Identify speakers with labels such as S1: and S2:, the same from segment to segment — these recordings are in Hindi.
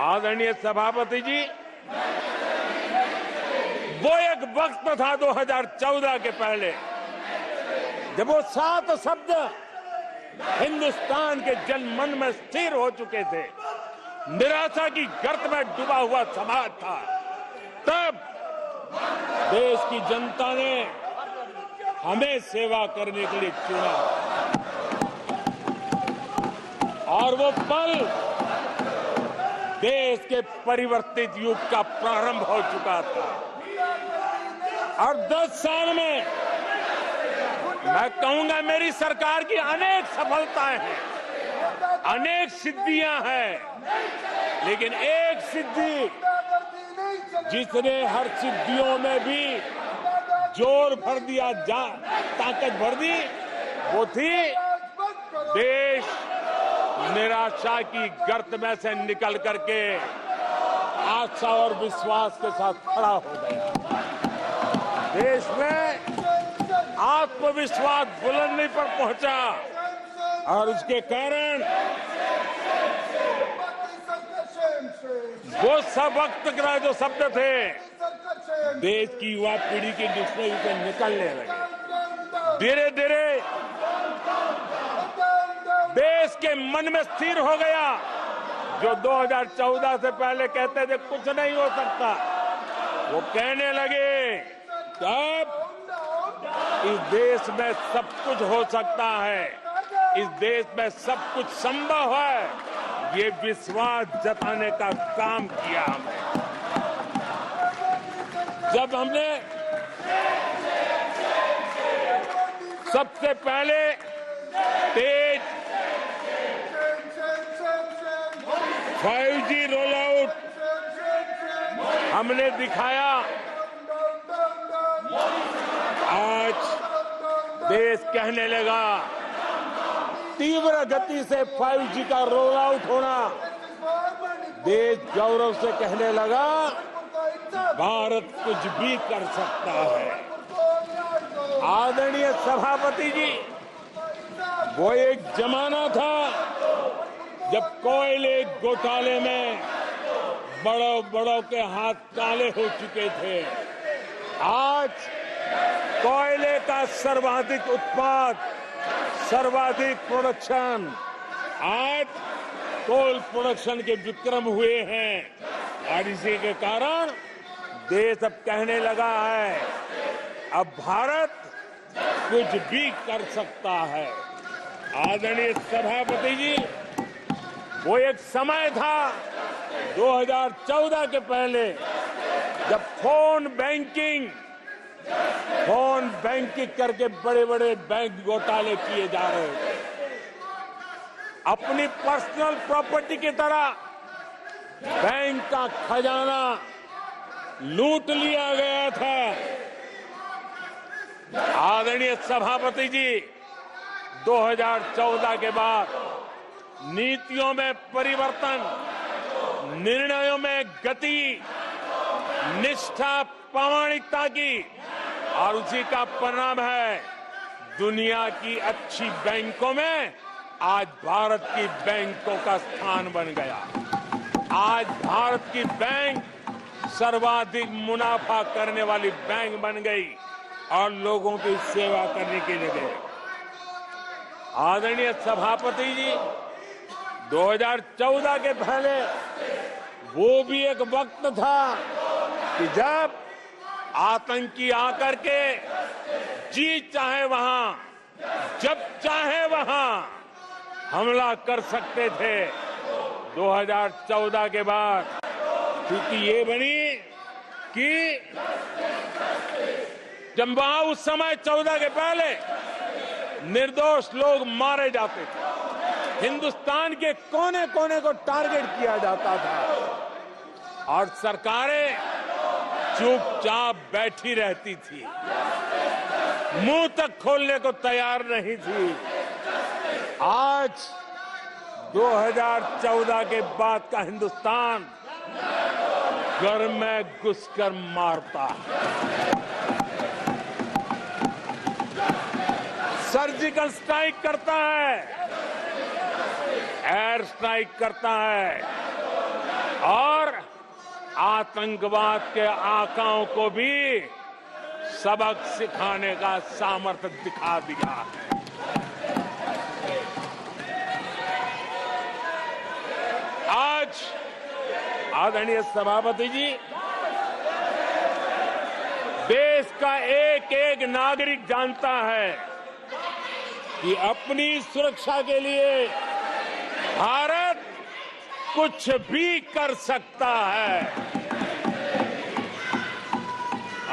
S1: आदरणीय सभापति जी, वो एक वक्त था 2014 के पहले जब वो 7 शब्द हिंदुस्तान के जनमन में स्थिर हो चुके थे, निराशा की गर्त में डूबा हुआ समाज था। तब देश की जनता ने हमें सेवा करने के लिए चुना और वो पल देश के परिवर्तित युग का प्रारंभ हो चुका था। और 10 साल में मैं कहूंगा मेरी सरकार की अनेक सफलताएं हैं, अनेक सिद्धियां हैं, लेकिन एक सिद्धि जिसने हर सिद्धियों में भी जोर भर दिया, ताकत भर दी, वो थी देश निराशा की गर्त में से निकल करके आशा और विश्वास के साथ खड़ा हो गया। देश में आत्मविश्वास बुलंदी पर पहुंचा और उसके कारण वो सब वक्त का जो शब्द थे देश की युवा पीढ़ी की डिक्शनरी से निकलने लगे। धीरे धीरे देश के मन में स्थिर हो गया। जो 2014 से पहले कहते थे कुछ नहीं हो सकता, वो कहने लगे तब इस देश में सब कुछ हो सकता है, इस देश में सब कुछ संभव है। ये विश्वास जताने का काम किया हमने। जब हमने सबसे पहले तेज 5G रोल आउट हमने दिखाया, आज देश कहने लगा तीव्र गति से 5G का रोल आउट होना। देश गौरव से कहने लगा भारत कुछ भी कर सकता है। आदरणीय सभापति जी, वो एक जमाना था जब कोयले घोटाले में बड़ों के हाथ काले हो चुके थे। आज कोयले का सर्वाधिक उत्पाद, सर्वाधिक प्रोडक्शन, आज कोल प्रोडक्शन के विक्रम हुए हैं और इसी के कारण देश अब कहने लगा है अब भारत कुछ भी कर सकता है। आदरणीय सभापति जी, वो एक समय था 2014 के पहले जब फोन बैंकिंग करके बड़े बड़े बैंक घोटाले किए जा रहे थे। अपनी पर्सनल प्रॉपर्टी की तरह बैंक का खजाना लूट लिया गया था। आदरणीय सभापति जी, 2014 के बाद नीतियों में परिवर्तन, निर्णयों में गति, निष्ठा, प्रामाणिकता की और उसी का परिणाम है दुनिया की अच्छी बैंकों में आज भारत की बैंकों का स्थान बन गया। आज भारत की बैंक सर्वाधिक मुनाफा करने वाली बैंक बन गई और लोगों की सेवा करने के लिए। आदरणीय सभापति जी, 2014 के पहले वो भी एक वक्त था कि जब आतंकी आकर के जी चाहे वहां, जब चाहे वहां हमला कर सकते थे। 2014 के बाद स्थिति ये बनी कि जब वहां उस समय 14 के पहले निर्दोष लोग मारे जाते थे, हिंदुस्तान के कोने कोने को टारगेट किया जाता था और सरकारें चुपचाप बैठी रहती थी, मुंह तक खोलने को तैयार नहीं थी। आज 2014 के बाद का हिंदुस्तान घर में घुसकर मारता है, सर्जिकल स्ट्राइक करता है, एयर स्ट्राइक करता है और आतंकवाद के आकाओं को भी सबक सिखाने का सामर्थ्य दिखा दिया है। आज आदरणीय सभापति जी, देश का एक एक नागरिक जानता है कि अपनी सुरक्षा के लिए भारत कुछ भी कर सकता है।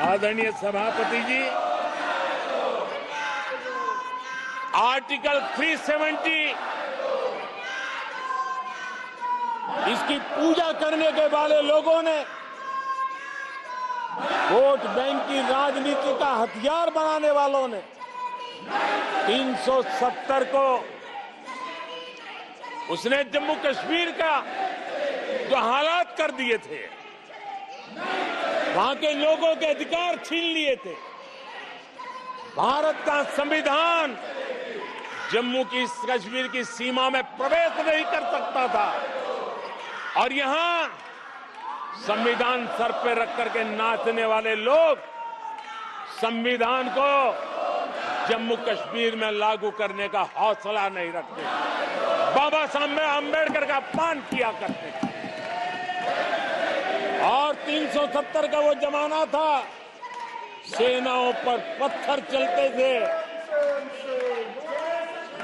S1: आदरणीय सभापति जी, आर्टिकल 370 इसकी पूजा करने के वाले लोगों ने वोट बैंक की राजनीति का हथियार बनाने वालों ने 370 को उसने जम्मू कश्मीर का जो हालात कर दिए थे, वहां के लोगों के अधिकार छीन लिए थे। भारत का संविधान जम्मू की कश्मीर की सीमा में प्रवेश नहीं कर सकता था और यहां संविधान सर पे रख करके नाचने वाले लोग संविधान को जम्मू कश्मीर में लागू करने का हौसला नहीं रखते, बाबा साहब अम्बेडकर का अपमान किया करते थे। और 370 का वो जमाना था, सेनाओं पर पत्थर चलते थे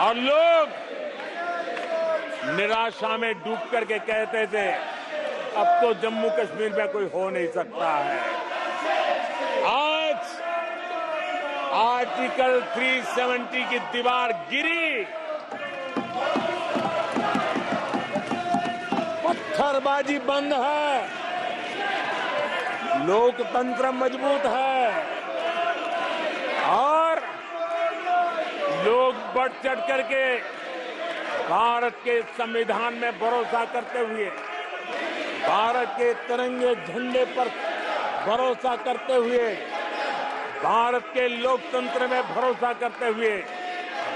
S1: और लोग निराशा में डूब करके कहते थे अब तो जम्मू कश्मीर में कोई हो नहीं सकता है। आज आर्टिकल 370 की दीवार गिरी, पत्थरबाजी बंद है, लोकतंत्र मजबूत है और लोग बढ़ चढ़ करके भारत के संविधान में भरोसा करते हुए, भारत के तिरंगे झंडे पर भरोसा करते हुए, भारत के लोकतंत्र में भरोसा करते हुए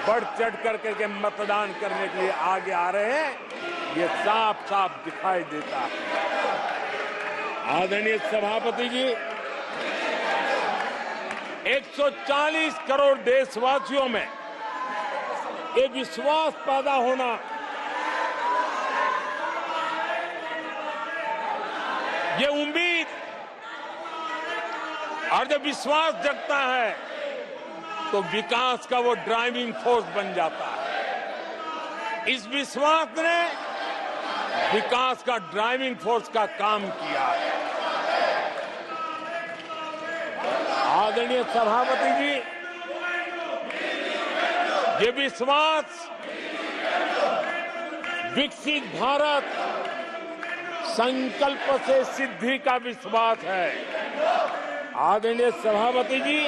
S1: बढ़ चढ़ करके मतदान करने के लिए आगे आ रहे हैं, ये साफ साफ दिखाई देता है। आदरणीय सभापति जी, 140 करोड़ देशवासियों में ये विश्वास पैदा होना, ये उम्मीद और जब विश्वास जगता है तो विकास का वो ड्राइविंग फोर्स बन जाता है। इस विश्वास ने विकास का ड्राइविंग फोर्स का काम किया है। आदरणीय सभापति जी, ये विश्वास विकसित भारत संकल्प से सिद्धि का विश्वास है। आदरणीय सभापति जी,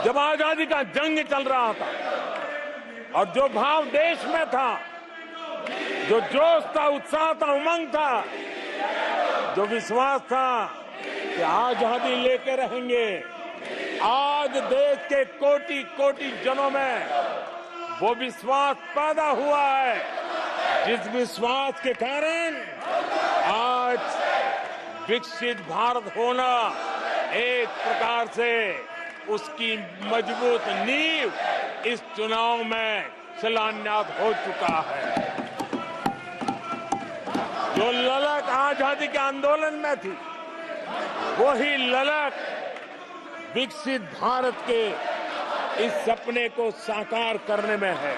S1: जब आजादी का जंग चल रहा था और जो भाव देश में था, जो जोश था, उत्साह था, उमंग था, जो विश्वास था कि आजादी लेके रहेंगे, आज देश के कोटि कोटि जनों में वो विश्वास पैदा हुआ है, जिस विश्वास के कारण आज विकसित भारत होना एक प्रकार से उसकी मजबूत नींव इस चुनाव में शिलान्यास हो चुका है। जो ललक आजादी के आंदोलन में थी, वही ललक विकसित भारत के इस सपने को साकार करने में है।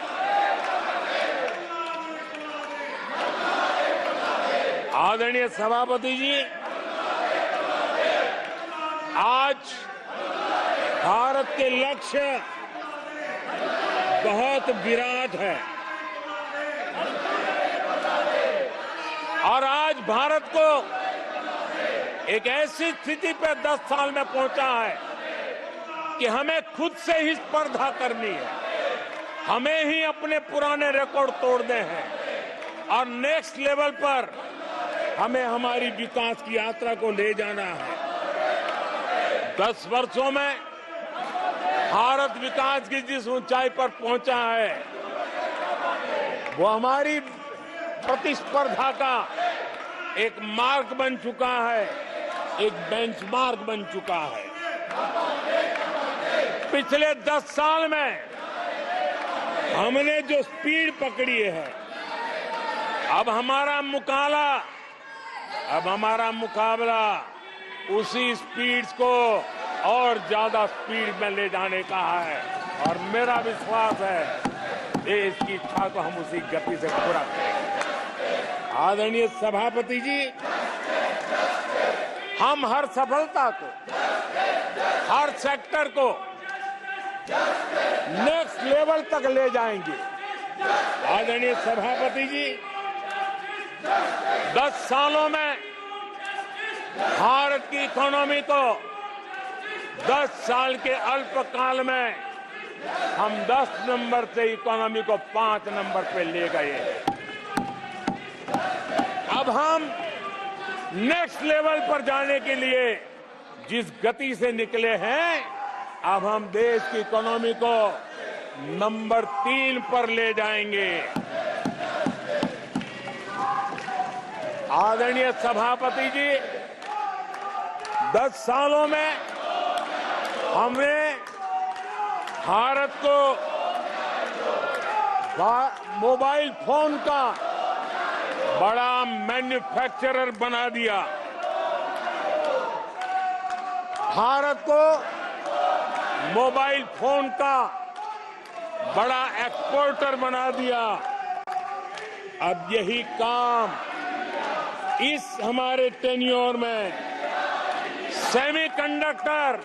S1: आदरणीय सभापति जी, आज भारत के लक्ष्य बहुत विराट है और आज भारत को एक ऐसी स्थिति पर 10 साल में पहुंचा है कि हमें खुद से ही स्पर्धा करनी है, हमें ही अपने पुराने रिकॉर्ड तोड़ने हैं और नेक्स्ट लेवल पर हमें हमारी विकास की यात्रा को ले जाना है। 10 वर्षों में भारत विकास की जिस ऊंचाई पर पहुंचा है, वो हमारी प्रतिस्पर्धा का एक मार्ग बन चुका है, एक बेंचमार्क बन चुका है। पिछले 10 साल में हमने जो स्पीड पकड़ी है, अब हमारा मुकाबला उसी स्पीड को और ज्यादा स्पीड में ले जाने का है। और मेरा विश्वास है देश की इच्छा को हम उसी गति से पूरा करेंगे। आदरणीय सभापति जी, हम हर सफलता को, हर सेक्टर को नेक्स्ट लेवल तक ले जाएंगे। आदरणीय सभापति जी, 10 सालों में भारत की इकोनॉमी को 10 साल के अल्पकाल में हम 10 नंबर से इकोनॉमी को 5 नंबर पे ले गए हैं। अब हम नेक्स्ट लेवल पर जाने के लिए जिस गति से निकले हैं, अब हम देश की इकोनॉमी को नंबर 3 पर ले जाएंगे। आदरणीय सभापति जी, 10 सालों में हमने भारत को मोबाइल फोन का बड़ा मैन्युफैक्चरर बना दिया, भारत को मोबाइल फोन का बड़ा एक्सपोर्टर बना दिया। अब यही काम इस हमारे टेन्योर में सेमीकंडक्टर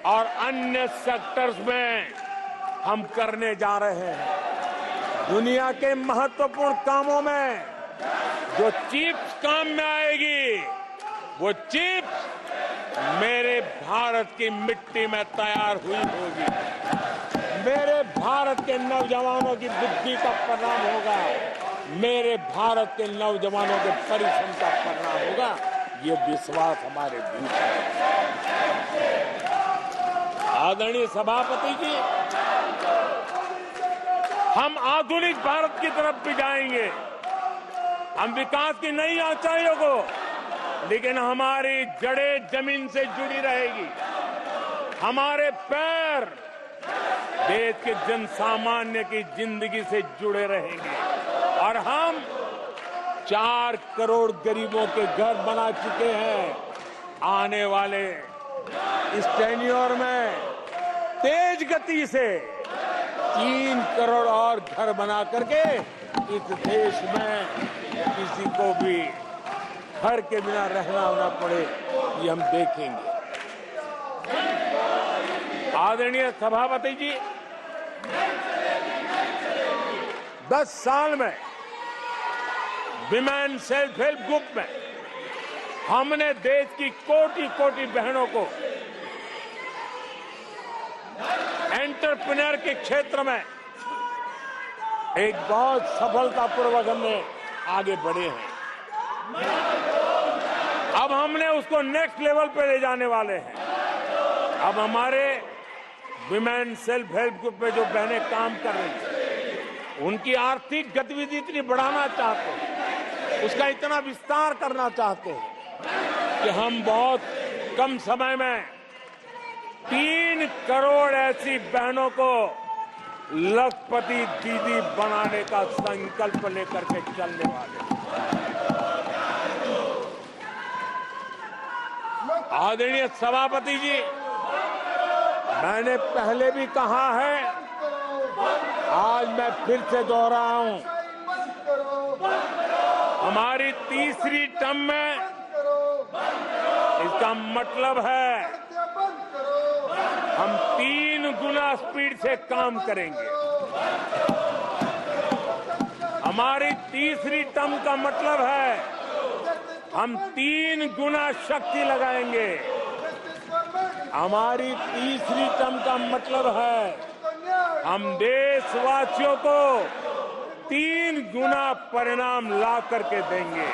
S1: और अन्य सेक्टर्स में हम करने जा रहे हैं। दुनिया के महत्वपूर्ण कामों में जो चिप्स काम में आएगी, वो चिप्स मेरे भारत की मिट्टी में तैयार हुई होगी। मेरे भारत के नौजवानों की बुद्धि का परिणाम होगा, मेरे भारत के नौजवानों के परिश्रम का परिणाम होगा। ये विश्वास हमारे भीतर है। आदरणीय सभापति जी, हम आधुनिक भारत की तरफ भी जाएंगे। हम विकास की नई ऊंचाइयों को, लेकिन हमारी जड़ें जमीन से जुड़ी रहेगी, हमारे पैर देश के जनसामान्य की जिंदगी से जुड़े रहेंगे। और हम 4 करोड़ गरीबों के घर बना चुके हैं। आने वाले इस टेन्योर में तेज गति से 3 करोड़ और घर बना करके इस देश में किसी को भी घर के बिना रहना ना पड़े, ये हम देखेंगे। आदरणीय सभापति जी, 10 साल में विमेन सेल्फ हेल्प ग्रुप में हमने देश की कोटि-कोटि बहनों को एंटरप्रेन्योर के क्षेत्र में एक बहुत सफलतापूर्वक हमने आगे बढ़े हैं। अब हमने उसको नेक्स्ट लेवल पे ले जाने वाले हैं। अब हमारे विमेन सेल्फ हेल्प ग्रुप में जो बहनें काम कर रही हैं, उनकी आर्थिक गतिविधि इतनी बढ़ाना चाहते हैं, उसका इतना विस्तार करना चाहते हैं कि हम बहुत कम समय में 3 करोड़ ऐसी बहनों को लखपति दीदी बनाने का संकल्प लेकर के चलने वाले हैं। आदरणीय सभापति जी, मैंने पहले भी कहा है, आज मैं फिर से दोहराऊं, हमारी तीसरी टर्म में इसका मतलब है हम 3 गुना स्पीड से काम करेंगे। हमारी तीसरी टर्म का मतलब है हम 3 गुना शक्ति लगाएंगे। हमारी तीसरी टर्म का मतलब है हम देशवासियों को 3 गुना परिणाम ला करके देंगे।